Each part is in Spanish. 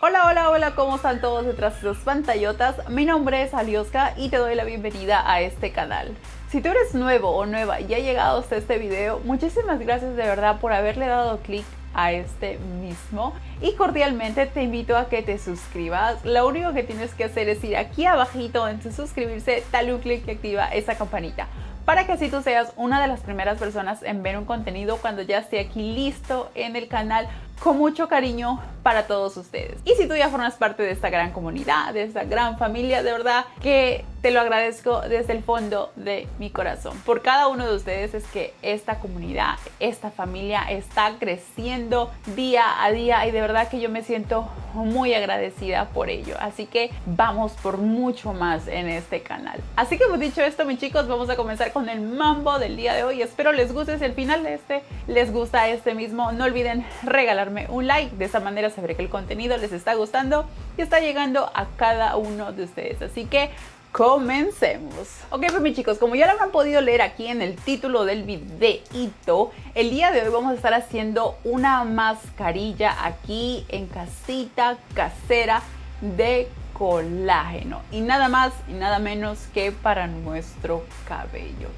Hola, hola, hola, ¿cómo están todos detrás de sus pantallotas? Mi nombre es Alioska y te doy la bienvenida a este canal. Si tú eres nuevo o nueva y ha llegado hasta este video, muchísimas gracias de verdad por haberle dado clic a este mismo y cordialmente te invito a que te suscribas. Lo único que tienes que hacer es ir aquí abajito en suscribirse, dale un clic y activa esa campanita para que así tú seas una de las primeras personas en ver un contenido cuando ya esté aquí listo en el canal con mucho cariño para todos ustedes. Y si tú ya formas parte de esta gran comunidad, de esta gran familia, de verdad que te lo agradezco desde el fondo de mi corazón. Por cada uno de ustedes es que esta comunidad, esta familia está creciendo día a día y de verdad que yo me siento muy agradecida por ello. Así que vamos por mucho más en este canal. Así que pues dicho esto, mis chicos, vamos a comenzar con el mambo del día de hoy. Espero les guste. Si al final de les gusta este mismo, no olviden regalarme un like. De esa manera sabré que el contenido les está gustando y está llegando a cada uno de ustedes. Así que comencemos. Ok, pues mis chicos, como ya lo habrán podido leer aquí en el título del videíto, el día de hoy vamos a estar haciendo una mascarilla aquí en casita, casera, de colágeno. Y nada más y nada menos que para nuestro cabello.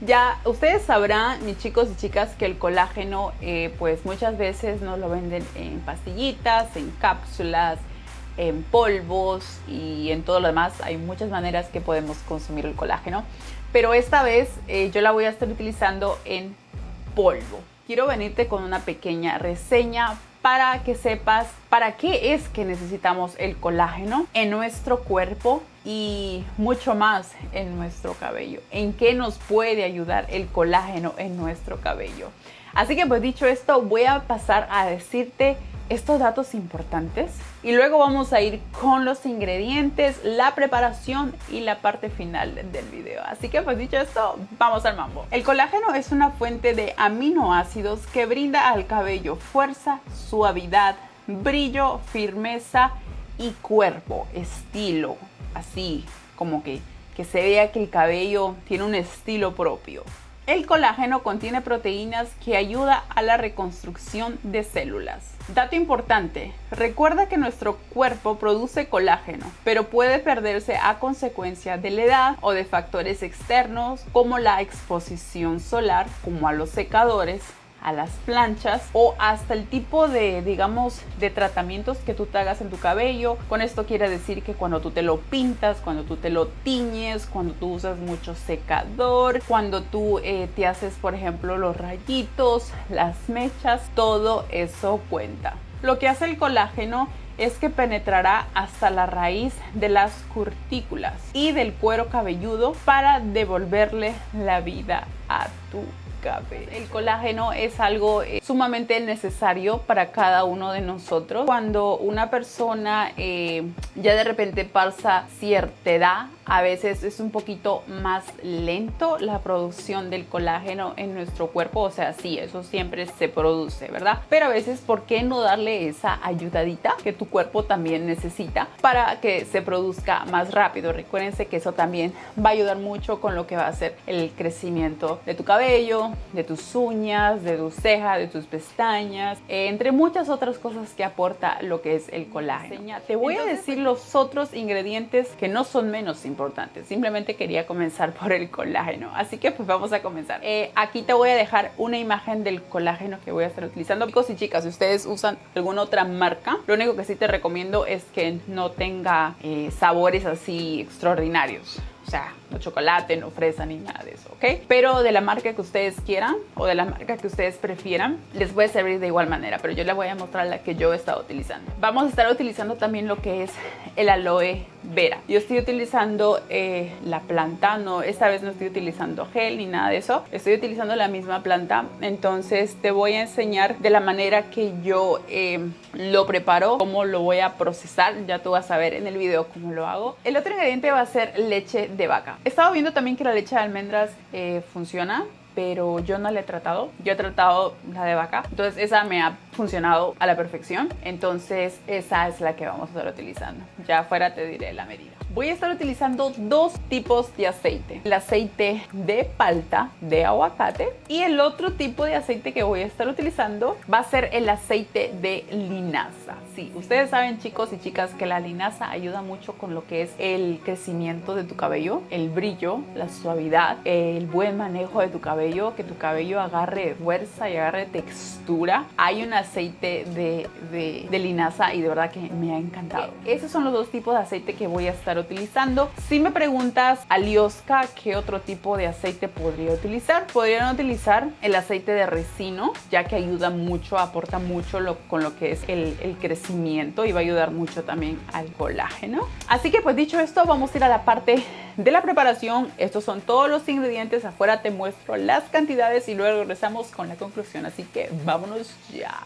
Ya ustedes sabrán, mis chicos y chicas, que el colágeno pues muchas veces nos lo venden en pastillitas, en cápsulas, en polvos y en todo lo demás. Hay muchas maneras que podemos consumir el colágeno, pero esta vez yo la voy a estar utilizando en polvo. Quiero venirte con una pequeña reseña para que sepas para qué es que necesitamos el colágeno en nuestro cuerpo y mucho más en nuestro cabello. En qué nos puede ayudar el colágeno en nuestro cabello. Así que pues dicho esto, voy a pasar a decirte estos datos importantes y luego vamos a ir con los ingredientes, la preparación y la parte final del video. Así que pues dicho esto, vamos al mambo. El colágeno es una fuente de aminoácidos que brinda al cabello fuerza, suavidad, brillo, firmeza y cuerpo, estilo, así como que se vea que el cabello tiene un estilo propio. El colágeno contiene proteínas que ayudan a la reconstrucción de células. Dato importante, recuerda que nuestro cuerpo produce colágeno, pero puede perderse a consecuencia de la edad o de factores externos como la exposición solar, como a los secadores, a las planchas o hasta el tipo de, digamos, de tratamientos que tú te hagas en tu cabello. Con esto quiere decir que cuando tú te lo pintas, cuando tú te lo tiñes, cuando tú usas mucho secador, cuando tú te haces, por ejemplo, los rayitos, las mechas, todo eso cuenta. Lo que hace el colágeno es que penetrará hasta la raíz de las cutículas y del cuero cabelludo para devolverle la vida a tu cabello. El colágeno es algo sumamente necesario para cada uno de nosotros. Cuando una persona ya de repente pasa cierta edad, a veces es un poquito más lento la producción del colágeno en nuestro cuerpo. O sea, sí, eso siempre se produce, ¿verdad? Pero a veces, ¿por qué no darle esa ayudadita que tu cuerpo también necesita para que se produzca más rápido? Recuérdense que eso también va a ayudar mucho con lo que va a ser el crecimiento de tu cabello, de tus uñas, de tus cejas, de tus pestañas, entre muchas otras cosas que aporta lo que es el colágeno. Te voy a decir los otros ingredientes que no son menos importantes. Simplemente quería comenzar por el colágeno. Así que pues vamos a comenzar. Aquí te voy a dejar una imagen del colágeno que voy a estar utilizando. Chicos y chicas, si ustedes usan alguna otra marca, lo único que sí te recomiendo es que no tenga sabores así extraordinarios. O sea, no chocolate, no fresa, ni nada de eso, ¿ok? Pero de la marca que ustedes quieran o de la marca que ustedes prefieran, les puede servir de igual manera, pero yo les voy a mostrar la que yo he estado utilizando. Vamos a estar utilizando también lo que es el aloe vera. Yo estoy utilizando la planta, no, esta vez no estoy utilizando gel ni nada de eso. Estoy utilizando la misma planta, entonces te voy a enseñar de la manera que yo lo preparo, cómo lo voy a procesar. Ya tú vas a ver en el video cómo lo hago. El otro ingrediente va a ser leche de vaca. He estado viendo también que la leche de almendras funciona, pero yo no la he tratado. Yo he tratado la de vaca, entonces esa me ha funcionado a la perfección. Entonces esa es la que vamos a estar utilizando. Ya afuera te diré la medida. Voy a estar utilizando dos tipos de aceite. El aceite de palta, de aguacate, y el otro tipo de aceite que voy a estar utilizando va a ser el aceite de linaza. Sí, ustedes saben, chicos y chicas, que la linaza ayuda mucho con lo que es el crecimiento de tu cabello, el brillo, la suavidad, el buen manejo de tu cabello, que tu cabello agarre fuerza y agarre textura. Hay un aceite de linaza y de verdad que me ha encantado. Esos son los dos tipos de aceite que voy a estar utilizando. Si me preguntas, Alioska, ¿qué otro tipo de aceite podría utilizar? Podrían utilizar el aceite de resino, ya que ayuda mucho, aporta mucho con lo que es el crecimiento y va a ayudar mucho también al colágeno. Así que pues dicho esto, vamos a ir a la parte de la preparación. Estos son todos los ingredientes. Afuera te muestro las cantidades y luego regresamos con la conclusión. Así que vámonos ya.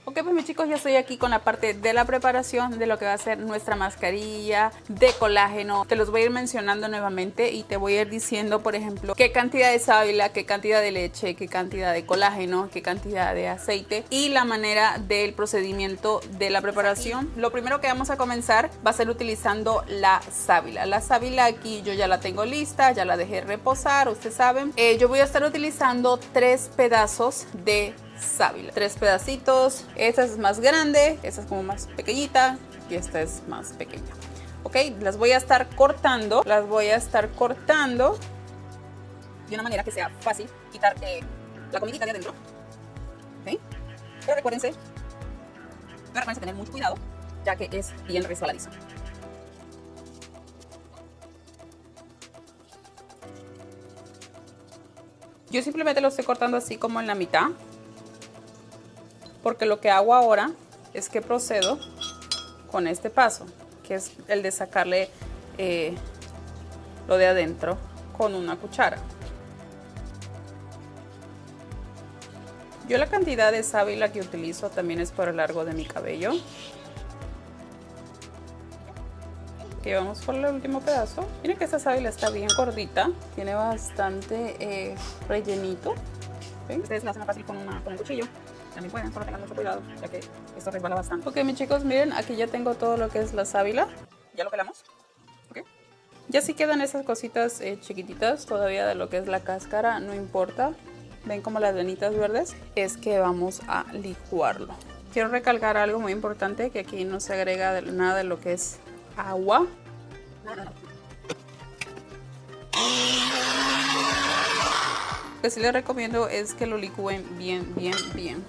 Ok, pues mis chicos, ya estoy aquí con la parte de la preparación de lo que va a ser nuestra mascarilla de colágeno. Te los voy a ir mencionando nuevamente y te voy a ir diciendo, por ejemplo, qué cantidad de sábila, qué cantidad de leche, qué cantidad de colágeno, qué cantidad de aceite y la manera del procedimiento de la preparación. Lo primero que vamos a comenzar va a ser utilizando la sábila. La sábila aquí yo ya la tengo lista, ya la dejé reposar, ustedes saben. Yo voy a estar utilizando 3 pedazos de sábila, 3 pedacitos. Esta es más grande, esta es como más pequeñita y esta es más pequeña. Ok, las voy a estar cortando, de una manera que sea fácil quitar la comidita de adentro. ¿Okay? Pero recuérdense tener mucho cuidado, ya que es bien resbaladizo. Yo simplemente lo estoy cortando así como en la mitad, porque lo que hago ahora es que procedo con este paso, que es el de sacarle lo de adentro con una cuchara. Yo la cantidad de sábila que utilizo también es por el largo de mi cabello. Ok, vamos por el último pedazo. Miren que esta sábila está bien gordita, tiene bastante rellenito. ¿Okay? Ustedes lo hacen más fácil con el cuchillo. También pueden, solo tengan mucho cuidado, ya que esto resbala bastante. Ok, mis chicos, miren, aquí ya tengo todo lo que es la sábila. Ya lo pelamos. Okay. Ya sí quedan esas cositas chiquititas todavía de lo que es la cáscara, no importa. Ven como las venitas verdes. Es que vamos a licuarlo. Quiero recalcar algo muy importante, que aquí no se agrega nada de lo que es agua. Lo que sí les recomiendo es que lo licúen bien.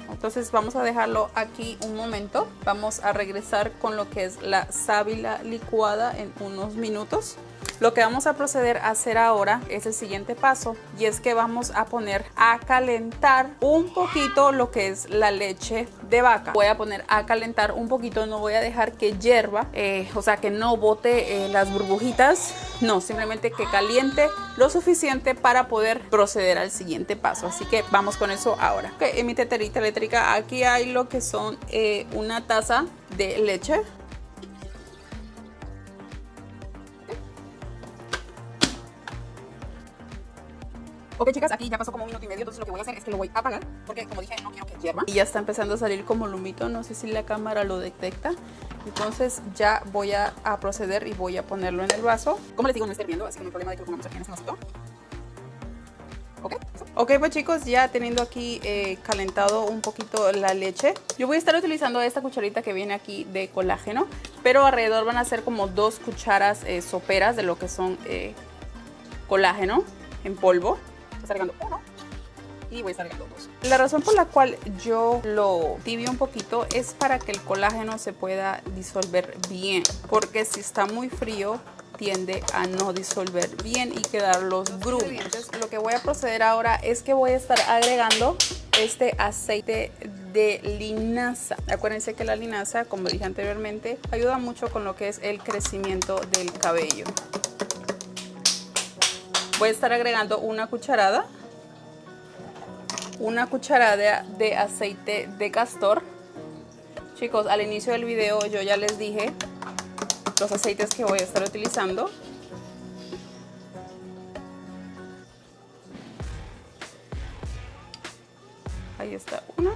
Entonces vamos a dejarlo aquí un momento. Vamos a regresar con lo que es la sábila licuada en unos minutos. Lo que vamos a proceder a hacer ahora es el siguiente paso, y es que vamos a poner a calentar un poquito lo que es la leche de vaca. Voy a poner a calentar un poquito, no voy a dejar que hierva, o sea que no bote las burbujitas, no, simplemente que caliente lo suficiente para poder proceder al siguiente paso. Así que vamos con eso ahora. Okay, en mi teterita eléctrica aquí hay lo que son una taza de leche. Ok, chicas, aquí ya pasó como 1 minuto y medio, entonces lo que voy a hacer es que lo voy a apagar, porque como dije, no quiero que hierva. Y ya está empezando a salir como lumito, no sé si la cámara lo detecta. Entonces ya voy a proceder y voy a ponerlo en el vaso. Como les digo, no está hirviendo, así que no hay problema de que lo pongamos aquí en este vasito. Ok, pues chicos, ya teniendo aquí calentado un poquito la leche, yo voy a estar utilizando esta cucharita que viene aquí de colágeno, pero alrededor van a ser como 2 cucharas soperas de lo que son colágeno en polvo. Voy a estar agregando 1 y voy a estar agregando 2. La razón por la cual yo lo tibio un poquito es para que el colágeno se pueda disolver bien, porque si está muy frío tiende a no disolver bien y quedar los grumos. Lo que voy a proceder ahora es que voy a estar agregando este aceite de linaza. Acuérdense que la linaza, como dije anteriormente, ayuda mucho con lo que es el crecimiento del cabello. Voy a estar agregando una cucharada de aceite de castor. Chicos, al inicio del video yo ya les dije los aceites que voy a estar utilizando. Ahí está una.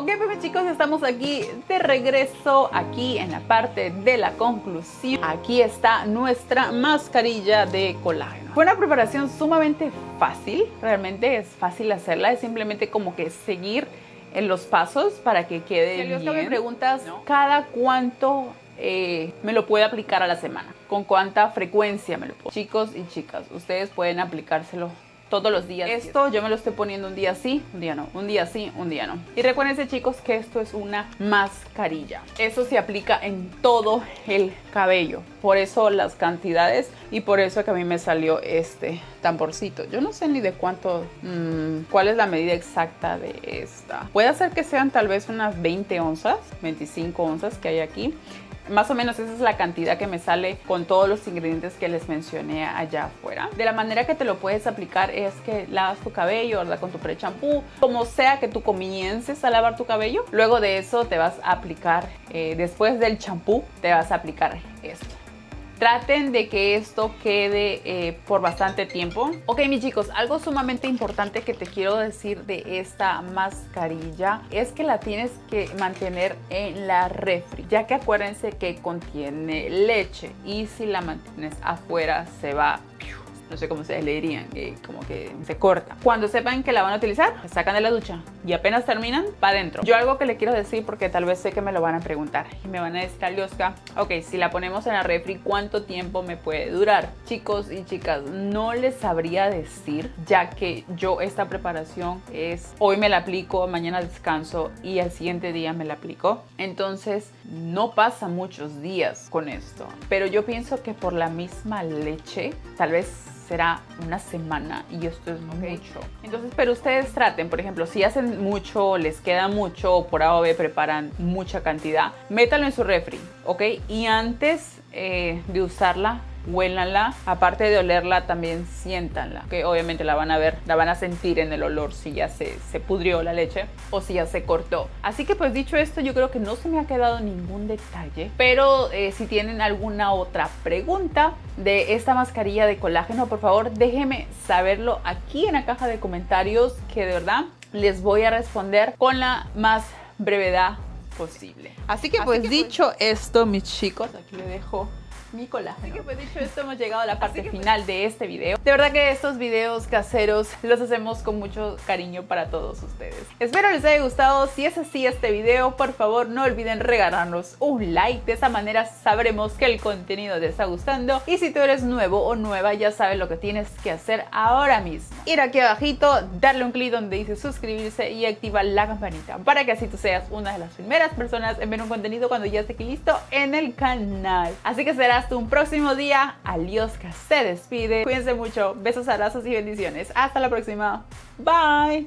Ok, pues chicos, estamos aquí de regreso, aquí en la parte de la conclusión. Aquí está nuestra mascarilla de colágeno. Fue una preparación sumamente fácil, realmente es fácil hacerla, es simplemente como que seguir en los pasos para que quede bien. Si me preguntas, ¿cada cuánto me lo puede aplicar a la semana? ¿Con cuánta frecuencia me lo puedo? Chicos y chicas, ustedes pueden aplicárselo todos los días. Esto yo me lo estoy poniendo un día sí, un día no, un día sí, un día no. Y recuérdense chicos que esto es una mascarilla. Eso se aplica en todo el cabello. Por eso las cantidades y por eso que a mí me salió este tamborcito. Yo no sé ni de cuánto, cuál es la medida exacta de esta. Puede ser que sean tal vez unas 20 onzas, 25 onzas que hay aquí. Más o menos esa es la cantidad que me sale con todos los ingredientes que les mencioné allá afuera. De la manera que te lo puedes aplicar es que lavas tu cabello, ¿verdad? Con tu pre-champú, como sea que tú comiences a lavar tu cabello. Luego de eso te vas a aplicar, después del champú, te vas a aplicar esto. Traten de que esto quede por bastante tiempo. Ok, mis chicos, algo sumamente importante que te quiero decir de esta mascarilla es que la tienes que mantener en la refri, ya que acuérdense que contiene leche y si la mantienes afuera se va, no sé cómo se le dirían, como que se corta. Cuando sepan que la van a utilizar, la sacan de la ducha y apenas terminan, para adentro. Yo algo que le quiero decir, porque tal vez sé que me lo van a preguntar y me van a decir, Alioska, ok, si la ponemos en la refri, ¿cuánto tiempo me puede durar? Chicos y chicas, no les sabría decir, ya que yo esta preparación es, hoy me la aplico, mañana descanso y al siguiente día me la aplico. Entonces, no pasa muchos días con esto. Pero yo pienso que por la misma leche, tal vez será una semana y esto es mucho. Entonces, pero ustedes traten, por ejemplo, si hacen mucho, les queda mucho, o por A o B preparan mucha cantidad, métanlo en su refri, ¿ok? Y antes de usarla, huélanla, aparte de olerla también siéntanla, que obviamente la van a ver, la van a sentir en el olor si ya se pudrió la leche o si ya se cortó. Así que pues dicho esto, yo creo que no se me ha quedado ningún detalle, pero si tienen alguna otra pregunta de esta mascarilla de colágeno, por favor déjenme saberlo aquí en la caja de comentarios, que de verdad les voy a responder con la más brevedad posible. Así que pues dicho esto, mis chicos, aquí le dejo mi colágeno. Así que pues dicho esto, hemos llegado a la parte final de este video. De verdad que estos videos caseros los hacemos con mucho cariño para todos ustedes. Espero les haya gustado. Si es así este video, por favor no olviden regalarnos un like. De esa manera sabremos que el contenido te está gustando. Y si tú eres nuevo o nueva, ya sabes lo que tienes que hacer ahora mismo. Ir aquí abajito, darle un clic donde dice suscribirse y activar la campanita para que así tú seas una de las primeras personas en ver un contenido cuando ya esté aquí listo en el canal. Así que será hasta un próximo día. Alioska se despide. Cuídense mucho. Besos, abrazos y bendiciones. Hasta la próxima. Bye.